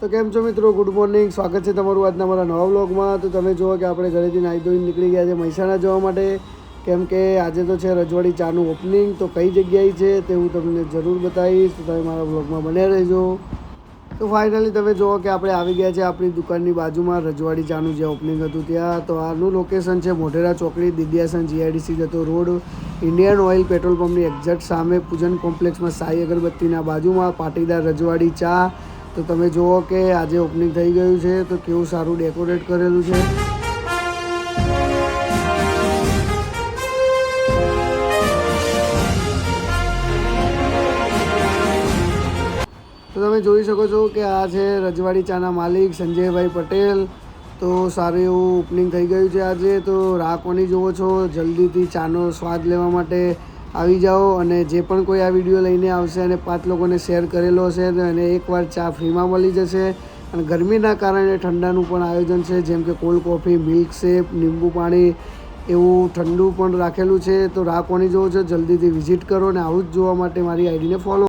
તો કેમ છો મિત્રો, ગુડ મોર્નિંગ, સ્વાગત છે તમારું આજના મારા નવા વ્લોગમાં। તો તમે જુઓ કે આપણે ઘરેથી નાહી ધોઈને નીકળી ગયા છે મહેસાણા જવા માટે, કેમ કે આજે તો છે રજવાડી ચાનું ઓપનિંગ। તો કઈ જગ્યાએ છે તે હું તમને જરૂર બતાવીશ, તો તમે મારા વ્લોગમાં બન્યા રહેજો। તો ફાઇનલી તમે જુઓ કે આપણે આવી ગયા છે આપણી દુકાનની બાજુમાં રજવાડી ચાનું જે ઓપનિંગ હતું ત્યાં। તો આનું લોકેશન છે મોઢેરા ચોકડી, દિદ્યાસન જીઆઈડીસી જતો રોડ, ઇન્ડિયન ઓઇલ પેટ્રોલ પંપની એક્ઝેક્ટ સામે, પૂજન કોમ્પ્લેક્સમાં સાઈ અગરબત્તીના બાજુમાં પાટીદાર રજવાડી ચા। તો તમે જુઓ કે આજે ઓપનિંગ થઈ ગયું છે, તો કેવું સારું ડેકોરેટ કરેલું છે। તો તમે જોઈ શકો છો કે આ છે રજવાડી ચાના માલિક સંજયભાઈ પટેલ। તો સારું એવું ઓપનિંગ થઈ ગયું છે આજે। તો રાહ કોની જુઓ છો, જલ્દીથી ચાનો સ્વાદ લેવા માટે આવી જાઓ। અને જે પણ કોઈ આ વિડીયો લઈને આવશે અને 5 લોકોને શેર કરેલો હશે અને એકવાર ચા ફ્રીમાં મળી જશે। અને ગરમીના કારણે ઠંડાનું પણ આયોજન છે, જેમ કે કોલ્ડ કોફી, મિલ્ક શેક, લીંબુ પાણી એવું ઠંડુ પણ રાખેલું છે। તો રાહ કોની જુઓ છો, જલ્દીથી વિઝિટ કરો અને આવું જ જોવા માટે મારી આઈડીને ફોલો